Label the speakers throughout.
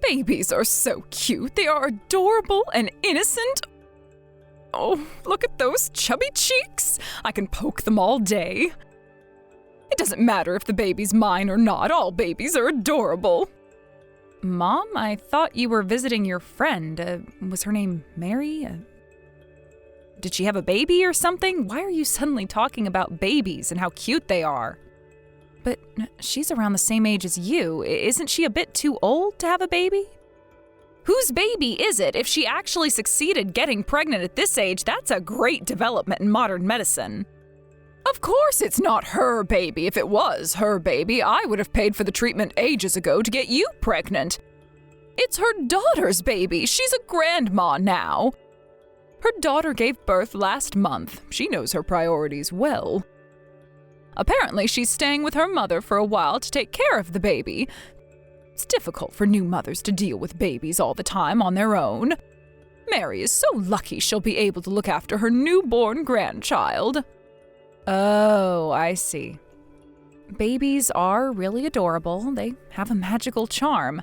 Speaker 1: Babies are so cute. They are adorable and innocent. Oh, look at those chubby cheeks. I can poke them all day. It doesn't matter if the baby's mine or not. All babies are adorable. Mom, I thought you were visiting your friend. Was her name Mary? Did she have a baby or something? Why are you suddenly talking about babies and how cute they are? But she's around the same age as you. Isn't she a bit too old to have a baby? Whose baby is it? If she actually succeeded getting pregnant at this age, that's a great development in modern medicine. Of course it's not her baby. If it was her baby, I would have paid for the treatment ages ago to get you pregnant. It's her daughter's baby. She's a grandma now. Her daughter gave birth last month. She knows her priorities well. Apparently, she's staying with her mother for a while to take care of the baby. It's difficult for new mothers to deal with babies all the time on their own. Mary is so lucky she'll be able to look after her newborn grandchild. Oh, I see. Babies are really adorable. They have a magical charm.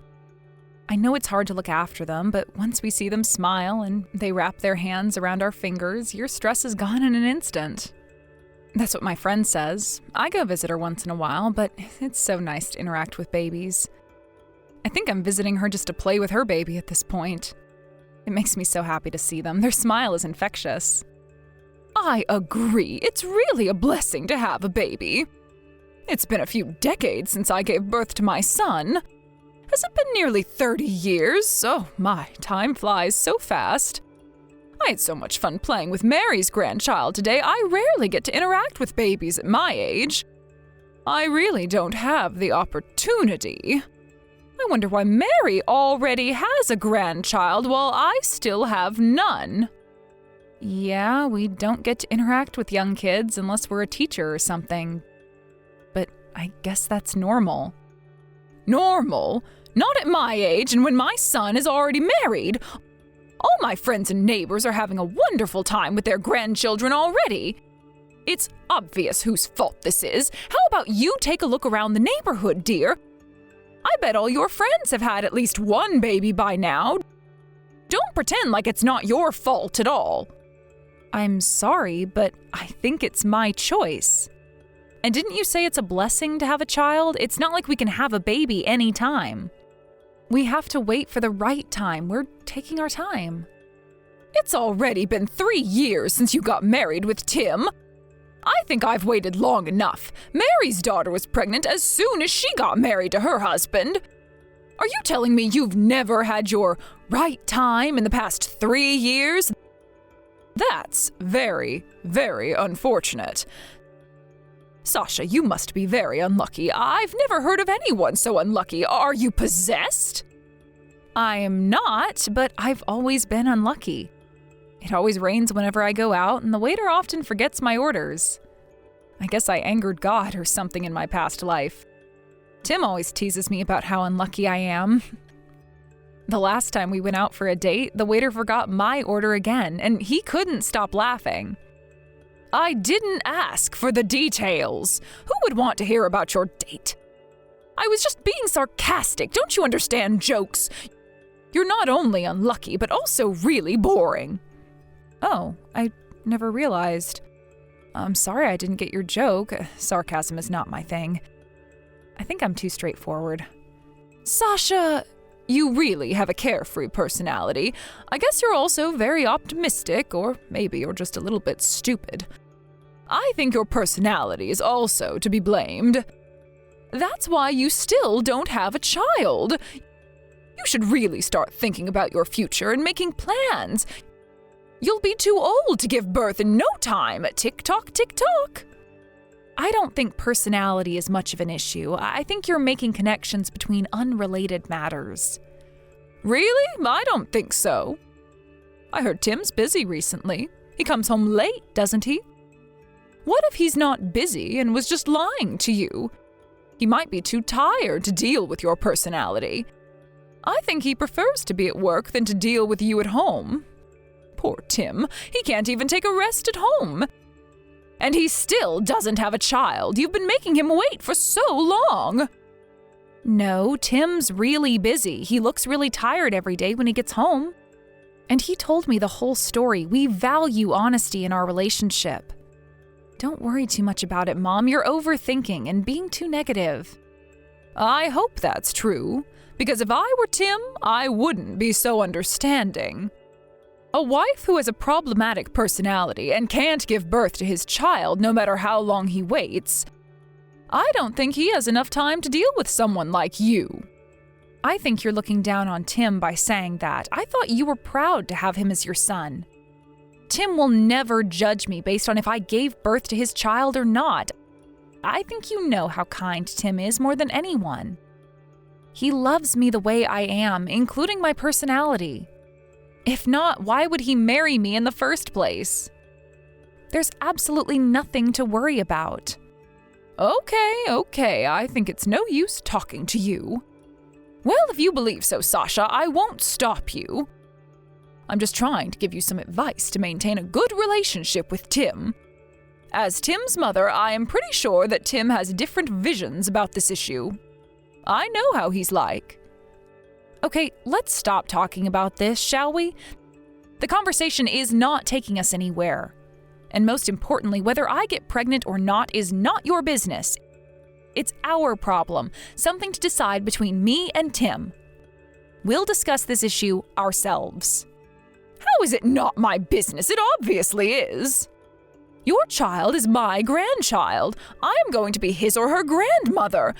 Speaker 1: I know it's hard to look after them, but once we see them smile and they wrap their hands around our fingers, your stress is gone in an instant. That's what my friend says. I go visit her once in a while, but it's so nice to interact with babies. I think I'm visiting her just to play with her baby at this point. It makes me so happy to see them. Their smile is infectious. I agree. It's really a blessing to have a baby. It's been a few decades since I gave birth to my son. Has it been nearly 30 years? Oh my, time flies so fast. I had so much fun playing with Mary's grandchild today. I rarely get to interact with babies at my age. I really don't have the opportunity. I wonder why Mary already has a grandchild while I still have none. Yeah, we don't get to interact with young kids unless we're a teacher or something. But I guess that's normal. Normal? Not at my age and when my son is already married. All my friends and neighbors are having a wonderful time with their grandchildren already. It's obvious whose fault this is. How about you take a look around the neighborhood, dear? I bet all your friends have had at least one baby by now. Don't pretend like it's not your fault at all. I'm sorry, but I think it's my choice. And didn't you say it's a blessing to have a child? It's not like we can have a baby anytime. We have to wait for the right time. We're taking our time. It's already been 3 years since you got married with Tim. I think I've waited long enough. Mary's daughter was pregnant as soon as she got married to her husband. Are you telling me you've never had your right time in the past 3 years? That's very, very unfortunate. Sasha, you must be very unlucky. I've never heard of anyone so unlucky. Are you possessed? I am not, but I've always been unlucky. It always rains whenever I go out, and the waiter often forgets my orders. I guess I angered God or something in my past life. Tim always teases me about how unlucky I am. The last time we went out for a date, the waiter forgot my order again, and he couldn't stop laughing. I didn't ask for the details. Who would want to hear about your date? I was just being sarcastic. Don't you understand jokes? You're not only unlucky, but also really boring. Oh, I never realized. I'm sorry I didn't get your joke. Sarcasm is not my thing. I think I'm too straightforward. Sasha, you really have a carefree personality. I guess you're also very optimistic, or maybe you're just a little bit stupid. I think your personality is also to be blamed. That's why you still don't have a child. You should really start thinking about your future and making plans. You'll be too old to give birth in no time. Tick-tock, tick-tock. I don't think personality is much of an issue. I think you're making connections between unrelated matters. Really? I don't think so. I heard Tim's busy recently. He comes home late, doesn't he? What if he's not busy and was just lying to you? He might be too tired to deal with your personality. I think he prefers to be at work than to deal with you at home. Poor Tim, he can't even take a rest at home. And he still doesn't have a child. You've been making him wait for so long. No, Tim's really busy. He looks really tired every day when he gets home. And he told me the whole story. We value honesty in our relationship. Don't worry too much about it, Mom. You're overthinking and being too negative. I hope that's true, because if I were Tim, I wouldn't be so understanding. A wife who has a problematic personality and can't give birth to his child no matter how long he waits, I don't think he has enough time to deal with someone like you. I think you're looking down on Tim by saying that. I thought you were proud to have him as your son. Tim will never judge me based on if I gave birth to his child or not. I think you know how kind Tim is more than anyone. He loves me the way I am, including my personality. If not, why would he marry me in the first place? There's absolutely nothing to worry about. Okay, I think it's no use talking to you. Well, if you believe so, Sasha, I won't stop you. I'm just trying to give you some advice to maintain a good relationship with Tim. As Tim's mother, I am pretty sure that Tim has different visions about this issue. I know how he's like. Okay, let's stop talking about this, shall we? The conversation is not taking us anywhere. And most importantly, whether I get pregnant or not is not your business. It's our problem, something to decide between me and Tim. We'll discuss this issue ourselves. How is it not my business? It obviously is. Your child is my grandchild. I'm going to be his or her grandmother.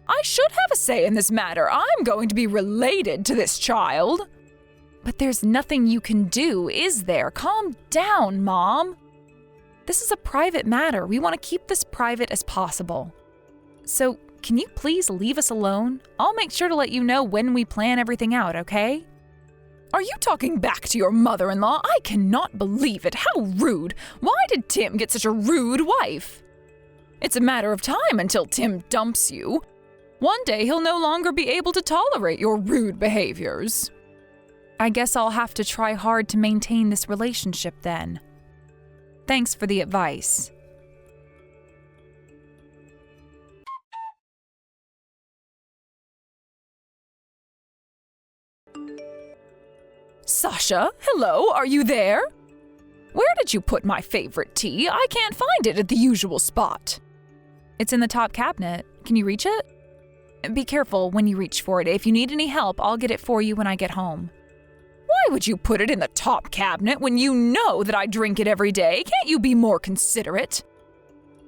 Speaker 1: I should have a say in this matter. I'm going to be related to this child. But there's nothing you can do, is there? Calm down, Mom. This is a private matter. We want to keep this private as possible. So, can you please leave us alone? I'll make sure to let you know when we plan everything out, okay? Are you talking back to your mother-in-law? I cannot believe it. How rude. Why did Tim get such a rude wife? It's a matter of time until Tim dumps you. One day he'll no longer be able to tolerate your rude behaviors. I guess I'll have to try hard to maintain this relationship then. Thanks for the advice. Sasha, hello, are you there? Where did you put my favorite tea? I can't find it at the usual spot. It's in the top cabinet. Can you reach it? Be careful when you reach for it. If you need any help, I'll get it for you when I get home. Why would you put it in the top cabinet when you know that I drink it every day? Can't you be more considerate?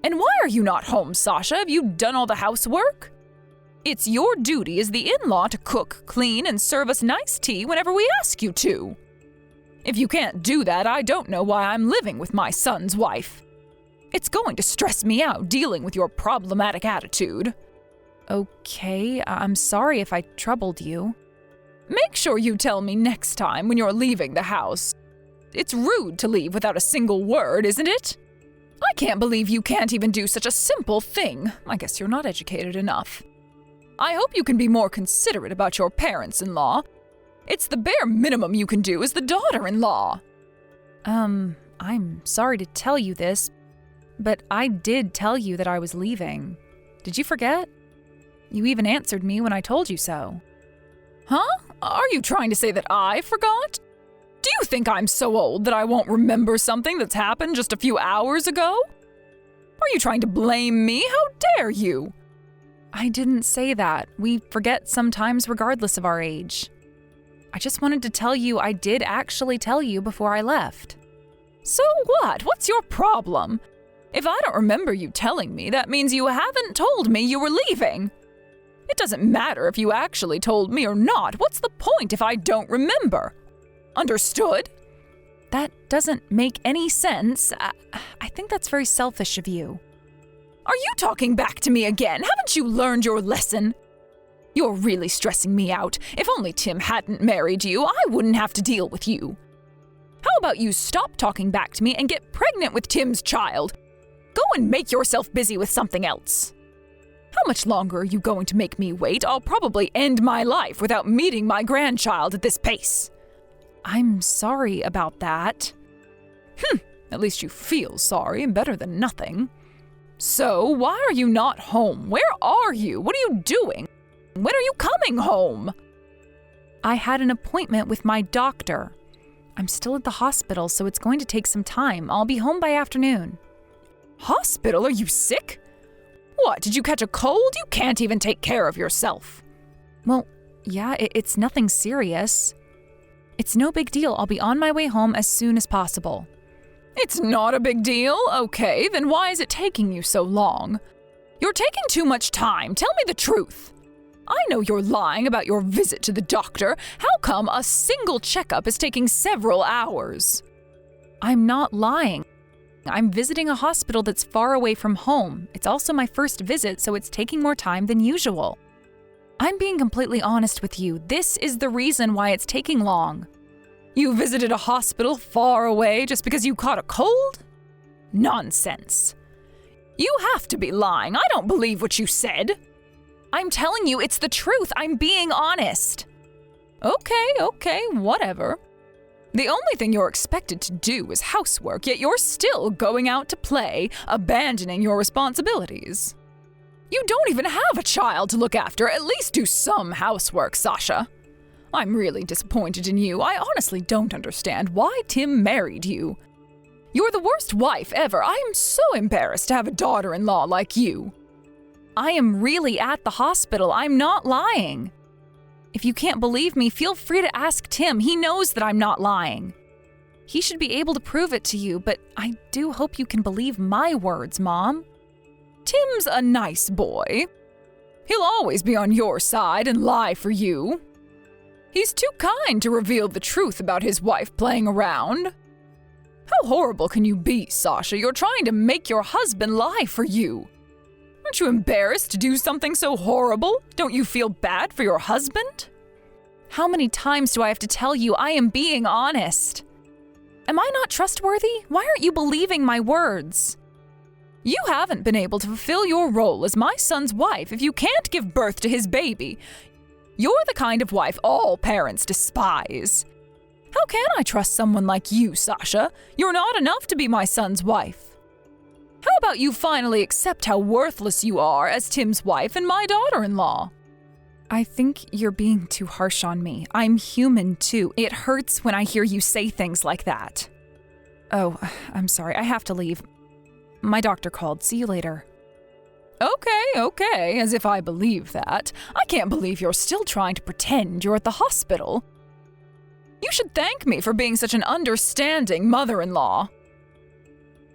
Speaker 1: And why are you not home, Sasha? Have you done all the housework? It's your duty as the in-law to cook, clean, and serve us nice tea whenever we ask you to. If you can't do that, I don't know why I'm living with my son's wife. It's going to stress me out dealing with your problematic attitude. Okay, I'm sorry if I troubled you. Make sure you tell me next time when you're leaving the house. It's rude to leave without a single word, isn't it? I can't believe you can't even do such a simple thing. I guess you're not educated enough. I hope you can be more considerate about your parents-in-law. It's the bare minimum you can do as the daughter-in-law. I'm sorry to tell you this, but I did tell you that I was leaving. Did you forget? You even answered me when I told you so. Huh? Are you trying to say that I forgot? Do you think I'm so old that I won't remember something that's happened just a few hours ago? Are you trying to blame me? How dare you? I didn't say that. We forget sometimes regardless of our age. I just wanted to tell you I did actually tell you before I left. So what? What's your problem? If I don't remember you telling me, that means you haven't told me you were leaving. It doesn't matter if you actually told me or not. What's the point if I don't remember? Understood? That doesn't make any sense. I think that's very selfish of you. Are you talking back to me again? Haven't you learned your lesson? You're really stressing me out. If only Tim hadn't married you, I wouldn't have to deal with you. How about you stop talking back to me and get pregnant with Tim's child? Go and make yourself busy with something else. How much longer are you going to make me wait? I'll probably end my life without meeting my grandchild at this pace. I'm sorry about that. At least you feel sorry, better than nothing. So, why are you not home? Where are you? What are you doing? When are you coming home? I had an appointment with my doctor. I'm still at the hospital, so it's going to take some time. I'll be home by afternoon. Hospital? Are you sick? What, did you catch a cold? You can't even take care of yourself. Well, yeah, it's nothing serious. It's no big deal. I'll be on my way home as soon as possible. It's not a big deal? Okay, then why is it taking you so long? You're taking too much time. Tell me the truth. I know you're lying about your visit to the doctor. How come a single checkup is taking several hours? I'm not lying. I'm visiting a hospital that's far away from home. It's also my first visit, so it's taking more time than usual. I'm being completely honest with you. This is the reason why it's taking long. You visited a hospital far away just because you caught a cold? Nonsense. You have to be lying. I don't believe what you said. I'm telling you, it's the truth. I'm being honest. Okay, whatever. The only thing you're expected to do is housework, yet you're still going out to play, abandoning your responsibilities. You don't even have a child to look after. At least do some housework, Sasha. I'm really disappointed in you. I honestly don't understand why Tim married you. You're the worst wife ever. I am so embarrassed to have a daughter-in-law like you. I am really at the hospital. I'm not lying. If you can't believe me, feel free to ask Tim. He knows that I'm not lying. He should be able to prove it to you, but I do hope you can believe my words, Mom. Tim's a nice boy. He'll always be on your side and lie for you. He's too kind to reveal the truth about his wife playing around. How horrible can you be, Sasha? You're trying to make your husband lie for you. Aren't you embarrassed to do something so horrible? Don't you feel bad for your husband? How many times do I have to tell you I am being honest? Am I not trustworthy? Why aren't you believing my words? You haven't been able to fulfill your role as my son's wife if you can't give birth to his baby. You're the kind of wife all parents despise. How can I trust someone like you, Sasha? You're not enough to be my son's wife. How about you finally accept how worthless you are as Tim's wife and my daughter-in-law? I think you're being too harsh on me. I'm human too. It hurts when I hear you say things like that. Oh, I'm sorry. I have to leave. My doctor called. See you later. Okay, as if I believe that. I can't believe you're still trying to pretend you're at the hospital. You should thank me for being such an understanding mother-in-law.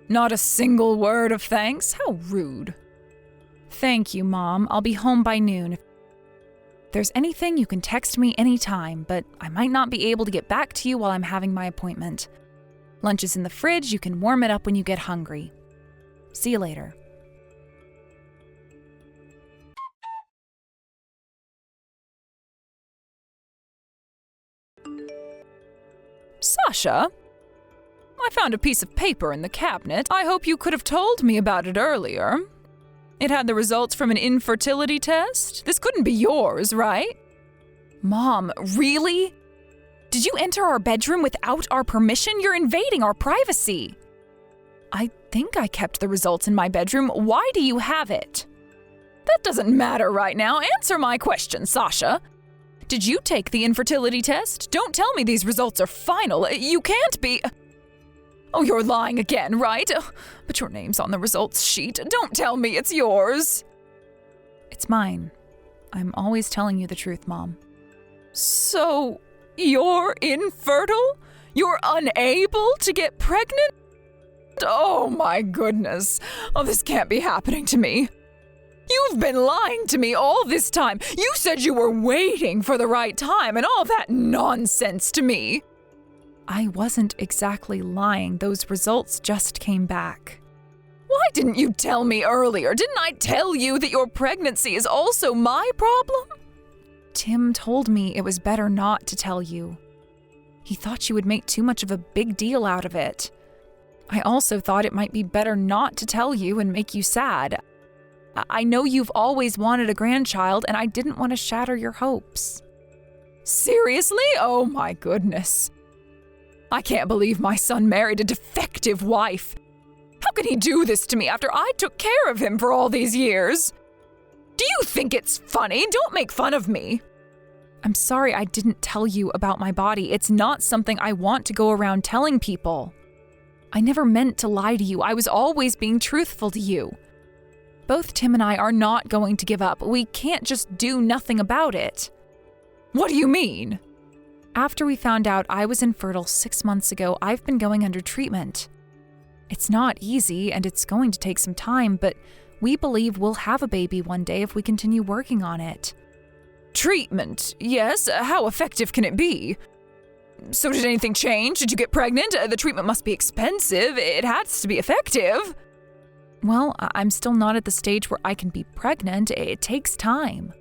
Speaker 1: Not a single word of thanks? How rude. Thank you, Mom. I'll be home by noon. If there's anything, you can text me anytime, but I might not be able to get back to you while I'm having my appointment. Lunch is in the fridge. You can warm it up when you get hungry. See you later. Sasha? I found a piece of paper in the cabinet. I hope you could have told me about it earlier. It had the results from an infertility test. This couldn't be yours, right? Mom, really? Did you enter our bedroom without our permission? You're invading our privacy. I think I kept the results in my bedroom. Why do you have it? That doesn't matter right now. Answer my question, Sasha. Did you take the infertility test? Don't tell me these results are final. You can't be... Oh, you're lying again, right? But your name's on the results sheet. Don't tell me it's yours. It's mine. I'm always telling you the truth, Mom. So, you're infertile? You're unable to get pregnant? Oh my goodness. Oh, this can't be happening to me. You've been lying to me all this time. You said you were waiting for the right time and all that nonsense to me. I wasn't exactly lying. Those results just came back. Why didn't you tell me earlier? Didn't I tell you that your pregnancy is also my problem? Tim told me it was better not to tell you. He thought you would make too much of a big deal out of it. I also thought it might be better not to tell you and make you sad. I know you've always wanted a grandchild, and I didn't want to shatter your hopes. Seriously? Oh my goodness. I can't believe my son married a defective wife. How could he do this to me after I took care of him for all these years? Do you think it's funny? Don't make fun of me. I'm sorry I didn't tell you about my body. It's not something I want to go around telling people. I never meant to lie to you. I was always being truthful to you. Both Tim and I are not going to give up. We can't just do nothing about it. What do you mean? After we found out I was infertile 6 months ago, I've been going under treatment. It's not easy and it's going to take some time, but we believe we'll have a baby one day if we continue working on it. Treatment, yes. How effective can it be? So did anything change? Did you get pregnant? The treatment must be expensive. It has to be effective. Well, I'm still not at the stage where I can be pregnant. It takes time.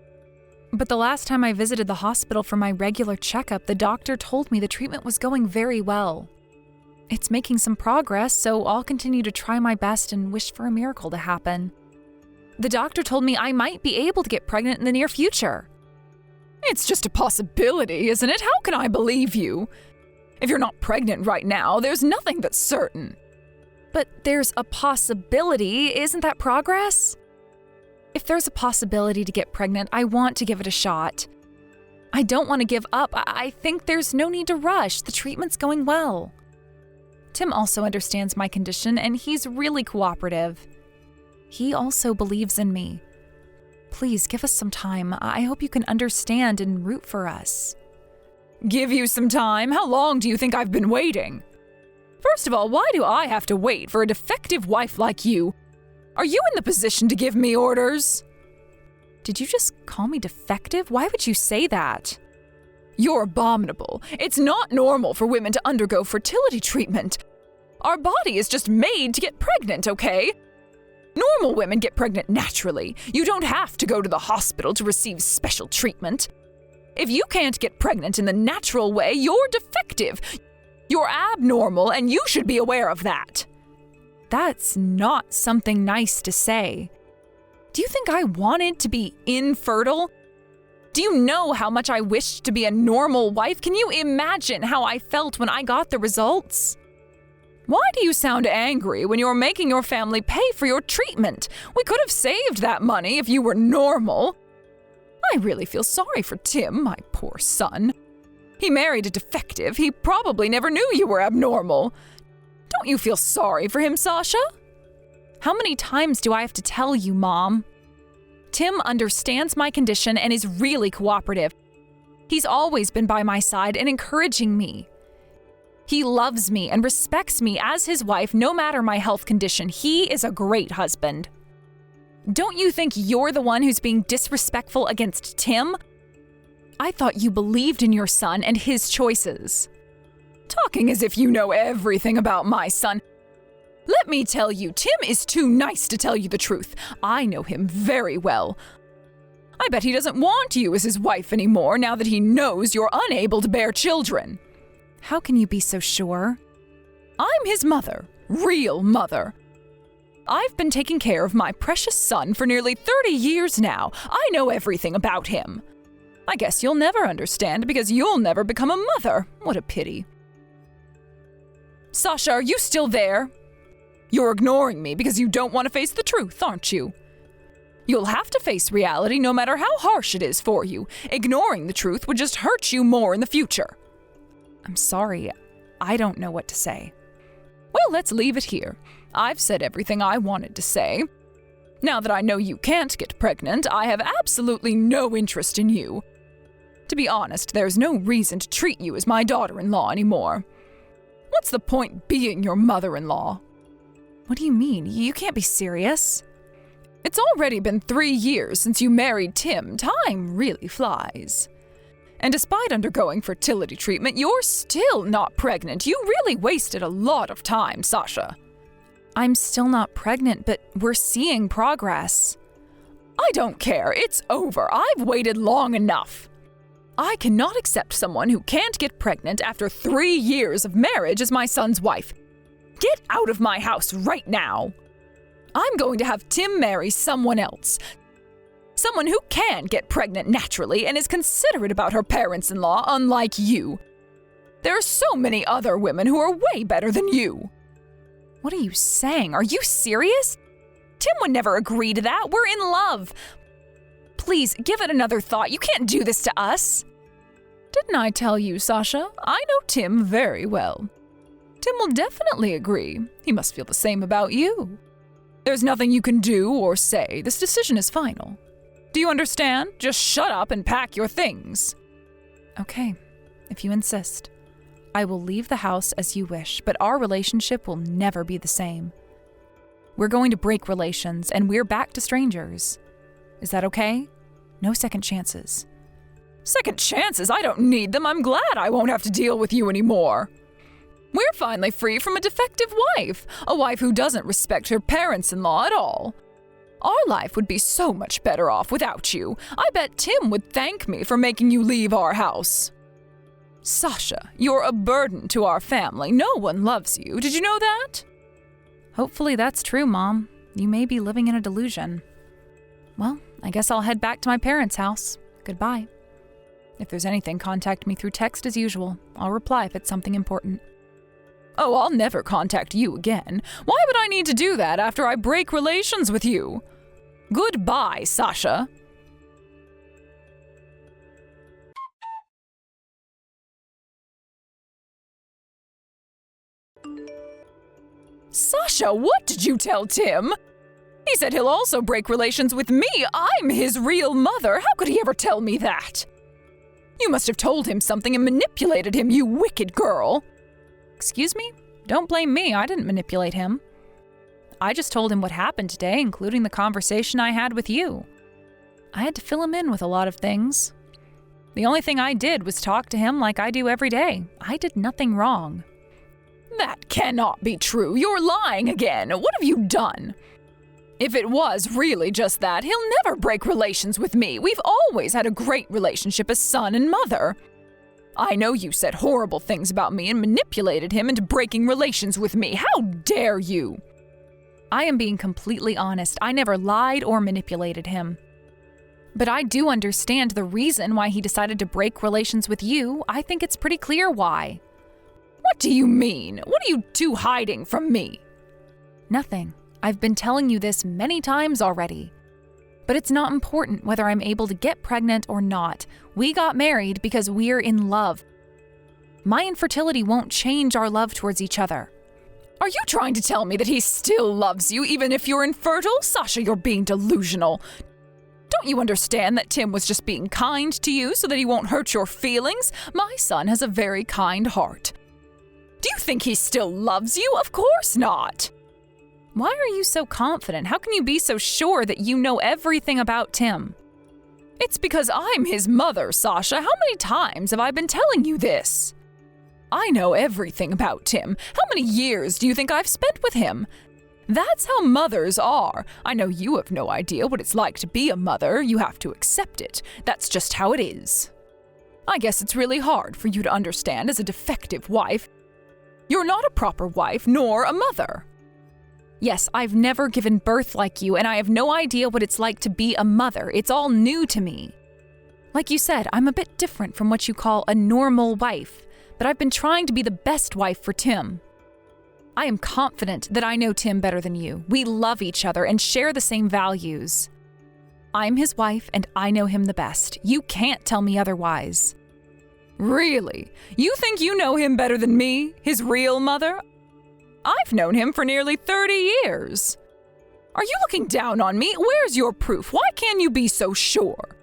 Speaker 1: But the last time I visited the hospital for my regular checkup, the doctor told me the treatment was going very well. It's making some progress, so I'll continue to try my best and wish for a miracle to happen. The doctor told me I might be able to get pregnant in the near future. It's just a possibility, isn't it? How can I believe you? If you're not pregnant right now, there's nothing that's certain. But there's a possibility, isn't that progress? If there's a possibility to get pregnant, I want to give it a shot. I don't want to give up. I think there's no need to rush. The treatment's going well. Tim also understands my condition, and he's really cooperative. He also believes in me. Please give us some time. I hope you can understand and root for us. Give you some time? How long do you think I've been waiting? First of all, why do I have to wait for a defective wife like you? Are you in the position to give me orders? Did you just call me defective? Why would you say that? You're abominable. It's not normal for women to undergo fertility treatment. Our body is just made to get pregnant, okay? Normal women get pregnant naturally. You don't have to go to the hospital to receive special treatment. If you can't get pregnant in the natural way, you're defective. You're abnormal, and you should be aware of that. That's not something nice to say. Do you think I wanted to be infertile? Do you know how much I wished to be a normal wife? Can you imagine how I felt when I got the results? Why do you sound angry when you're making your family pay for your treatment? We could have saved that money if you were normal. I really feel sorry for Tim, my poor son. He married a defective. He probably never knew you were abnormal. Don't you feel sorry for him, Sasha? How many times do I have to tell you, Mom? Tim understands my condition and is really cooperative. He's always been by my side and encouraging me. He loves me and respects me as his wife no matter my health condition. He is a great husband. Don't you think you're the one who's being disrespectful against Tim? I thought you believed in your son and his choices. Talking as if you know everything about my son. Let me tell you, Tim is too nice to tell you the truth. I know him very well. I bet he doesn't want you as his wife anymore now that he knows you're unable to bear children. How can you be so sure? I'm his mother, real mother. I've been taking care of my precious son for nearly 30 years now. I know everything about him. I guess you'll never understand because you'll never become a mother. What a pity. Sasha, are you still there? You're ignoring me because you don't want to face the truth, aren't you? You'll have to face reality no matter how harsh it is for you. Ignoring the truth would just hurt you more in the future. I'm sorry. I don't know what to say. Well, let's leave it here. I've said everything I wanted to say. Now that I know you can't get pregnant, I have absolutely no interest in you. To be honest, there's no reason to treat you as my daughter-in-law anymore. What's the point being your mother-in-law? What do you mean? You can't be serious. It's already been 3 years since you married Tim. Time really flies. And despite undergoing fertility treatment, you're still not pregnant. You really wasted a lot of time, Sasha. I'm still not pregnant, but we're seeing progress. I don't care. It's over. I've waited long enough. I cannot accept someone who can't get pregnant after 3 years of marriage as my son's wife. Get out of my house right now. I'm going to have Tim marry someone else. Someone who can get pregnant naturally and is considerate about her parents-in-law, unlike you. There are so many other women who are way better than you. What are you saying? Are you serious? Tim would never agree to that. We're in love. please, give it another thought. You can't do this to us. Didn't I tell you, Sasha? I know Tim very well. Tim will definitely agree. He must feel the same about you. There's nothing you can do or say. This decision is final. Do you understand? Just shut up and pack your things. Okay, if you insist. I will leave the house as you wish, but our relationship will never be the same. We're going to break relations, and we're back to strangers. Is that okay? No second chances. Second chances? I don't need them. I'm glad I won't have to deal with you anymore. We're finally free from a defective wife, a wife who doesn't respect her parents-in-law at all. Our life would be so much better off without you. I bet Tim would thank me for making you leave our house. Sasha, you're a burden to our family. No one loves you. Did you know that? Hopefully that's true, Mom. You may be living in a delusion. Well, I guess I'll head back to my parents' house. Goodbye. If there's anything, contact me through text as usual. I'll reply if it's something important. Oh, I'll never contact you again. Why would I need to do that after I break relations with you? Goodbye, Sasha. Sasha, what did you tell Tim? He said he'll also break relations with me. I'm his real mother. How could he ever tell me that? You must have told him something and manipulated him, you wicked girl. Excuse me? Don't blame me. I didn't manipulate him. I just told him what happened today, including the conversation I had with you. I had to fill him in with a lot of things. The only thing I did was talk to him like I do every day. I did nothing wrong. That cannot be true. You're lying again. What have you done? If it was really just that, he'll never break relations with me. We've always had a great relationship as son and mother. I know you said horrible things about me and manipulated him into breaking relations with me. How dare you? I am being completely honest. I never lied or manipulated him. But I do understand the reason why he decided to break relations with you. I think it's pretty clear why. What do you mean? What are you two hiding from me? Nothing. I've been telling you this many times already. But it's not important whether I'm able to get pregnant or not. We got married because we're in love. My infertility won't change our love towards each other. Are you trying to tell me that he still loves you even if you're infertile? Sasha, you're being delusional. Don't you understand that Tim was just being kind to you so that he won't hurt your feelings? My son has a very kind heart. Do you think he still loves you? Of course not. Why are you so confident? How can you be so sure that you know everything about Tim? It's because I'm his mother, Sasha. How many times have I been telling you this? I know everything about Tim. How many years do you think I've spent with him? That's how mothers are. I know you have no idea what it's like to be a mother. You have to accept it. That's just how it is. I guess it's really hard for you to understand as a defective wife. You're not a proper wife, nor a mother. Yes, I've never given birth like you, and I have no idea what it's like to be a mother. It's all new to me. Like you said, I'm a bit different from what you call a normal wife, but I've been trying to be the best wife for Tim. I am confident that I know Tim better than you. We love each other and share the same values. I'm his wife, and I know him the best. You can't tell me otherwise. Really? You think you know him better than me, his real mother? I've known him for nearly 30 years. Are you looking down on me? Where's your proof? Why can't you be so sure?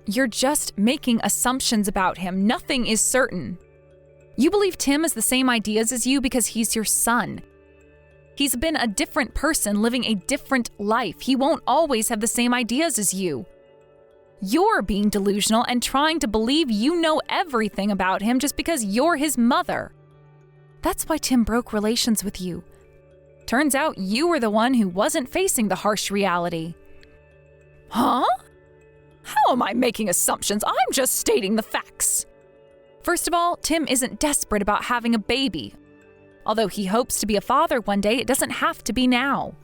Speaker 1: You're just making assumptions about him. Nothing is certain. You believe Tim has the same ideas as you because he's your son. He's been a different person living a different life. He won't always have the same ideas as you. You're being delusional and trying to believe you know everything about him just because you're his mother. That's why Tim broke relations with you. Turns out you were the one who wasn't facing the harsh reality. Huh? How am I making assumptions? I'm just stating the facts. First of all, Tim isn't desperate about having a baby. Although he hopes to be a father one day, it doesn't have to be now.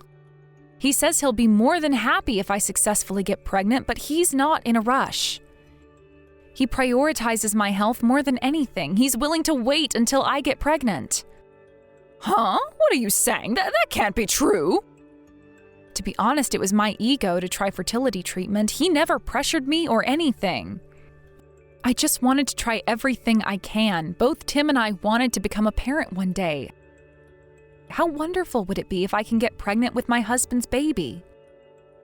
Speaker 1: He says he'll be more than happy if I successfully get pregnant, but he's not in a rush. He prioritizes my health more than anything. He's willing to wait until I get pregnant. Huh? What are you saying? That can't be true. To be honest, it was my ego to try fertility treatment. He never pressured me or anything. I just wanted to try everything I can. Both Tim and I wanted to become a parent one day. How wonderful would it be if I can get pregnant with my husband's baby?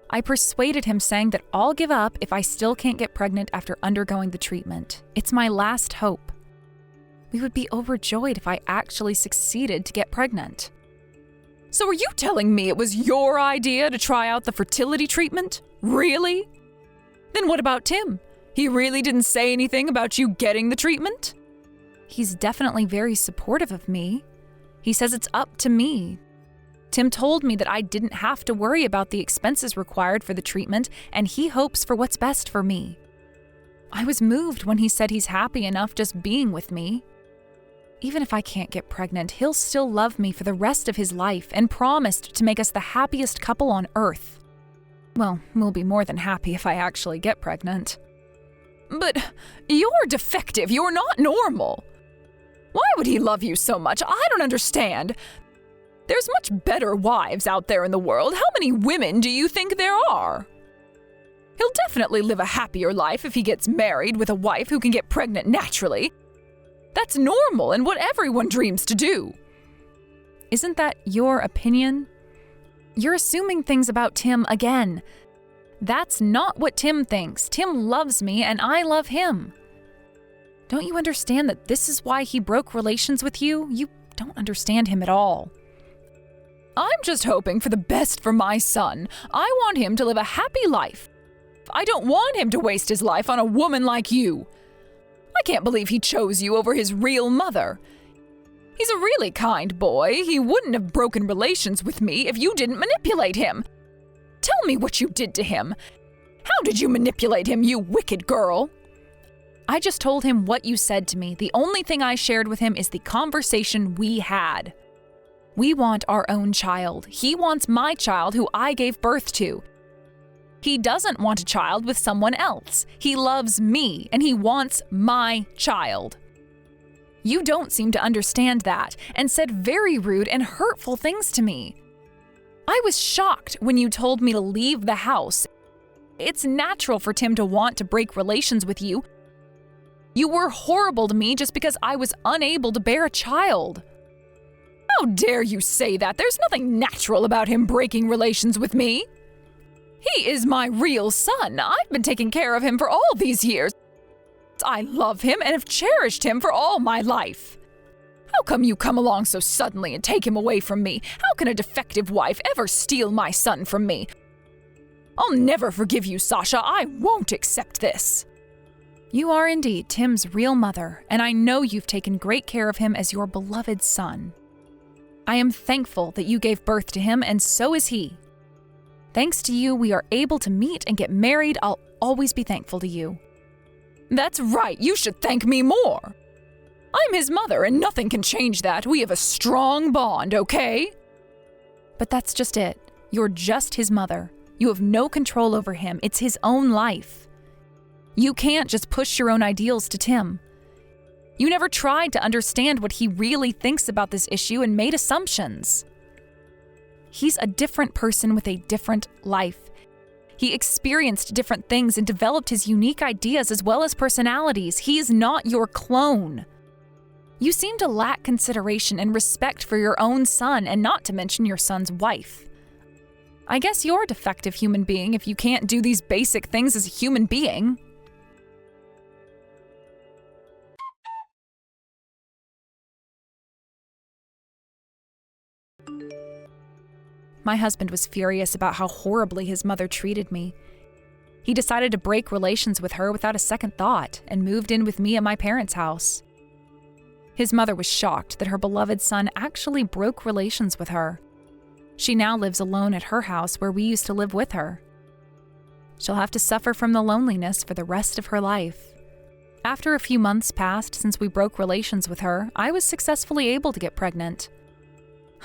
Speaker 1: I persuaded him, saying that I'll give up if I still can't get pregnant after undergoing the treatment. It's my last hope. We would be overjoyed if I actually succeeded to get pregnant. So are you telling me it was your idea to try out the fertility treatment? Really? Then what about Tim? He really didn't say anything about you getting the treatment? He's definitely very supportive of me. He says it's up to me. Tim told me that I didn't have to worry about the expenses required for the treatment, and he hopes for what's best for me. I was moved when he said he's happy enough just being with me. Even if I can't get pregnant, he'll still love me for the rest of his life and promised to make us the happiest couple on earth. Well, we'll be more than happy if I actually get pregnant. But you're defective. You're not normal. Why would he love you so much? I don't understand. There's much better wives out there in the world. How many women do you think there are? He'll definitely live a happier life if he gets married with a wife who can get pregnant naturally. That's normal and what everyone dreams to do. Isn't that your opinion? You're assuming things about Tim again. That's not what Tim thinks. Tim loves me and I love him. Don't you understand that this is why he broke relations with you? You don't understand him at all. I'm just hoping for the best for my son. I want him to live a happy life. I don't want him to waste his life on a woman like you. I can't believe he chose you over his real mother. He's a really kind boy. He wouldn't have broken relations with me if you didn't manipulate him. Tell me what you did to him. How did you manipulate him, you wicked girl? I just told him what you said to me. The only thing I shared with him is the conversation we had. We want our own child. He wants my child who I gave birth to. He doesn't want a child with someone else. He loves me, and he wants my child. You don't seem to understand that, and said very rude and hurtful things to me. I was shocked when you told me to leave the house. It's natural for Tim to want to break relations with you. You were horrible to me just because I was unable to bear a child. How dare you say that? There's nothing natural about him breaking relations with me. He is my real son. I've been taking care of him for all these years. I love him and have cherished him for all my life. How come you come along so suddenly and take him away from me? How can a defective wife ever steal my son from me? I'll never forgive you, Sasha. I won't accept this. You are indeed Tim's real mother, and I know you've taken great care of him as your beloved son. I am thankful that you gave birth to him, and so is he. Thanks to you, we are able to meet and get married. I'll always be thankful to you. That's right. You should thank me more. I'm his mother, and nothing can change that. We have a strong bond, okay? But that's just it. You're just his mother. You have no control over him. It's his own life. You can't just push your own ideals to Tim. You never tried to understand what he really thinks about this issue and made assumptions. He's a different person with a different life. He experienced different things and developed his unique ideas as well as personalities. He is not your clone. You seem to lack consideration and respect for your own son, and not to mention your son's wife. I guess you're a defective human being if you can't do these basic things as a human being. My husband was furious about how horribly his mother treated me. He decided to break relations with her without a second thought and moved in with me at my parents' house. His mother was shocked that her beloved son actually broke relations with her. She now lives alone at her house where we used to live with her. She'll have to suffer from the loneliness for the rest of her life. After a few months passed since we broke relations with her, I was successfully able to get pregnant.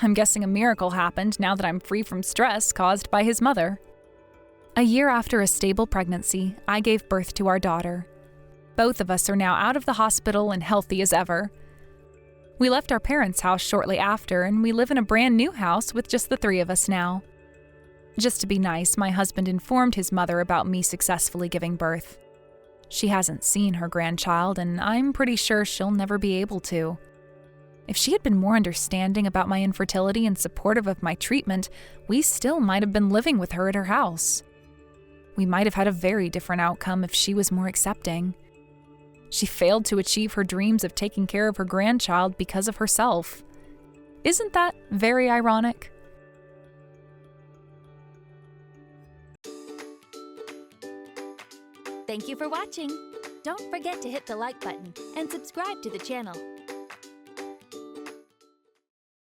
Speaker 1: I'm guessing a miracle happened now that I'm free from stress caused by his mother. A year after a stable pregnancy, I gave birth to our daughter. Both of us are now out of the hospital and healthy as ever. We left our parents' house shortly after, and we live in a brand new house with just the three of us now. Just to be nice, my husband informed his mother about me successfully giving birth. She hasn't seen her grandchild, and I'm pretty sure she'll never be able to. If she had been more understanding about my infertility and supportive of my treatment, we still might have been living with her at her house. We might have had a very different outcome if she was more accepting. She failed to achieve her dreams of taking care of her grandchild because of herself. Isn't that very ironic?
Speaker 2: Thank you for watching. Don't forget to hit the like button and subscribe to the channel.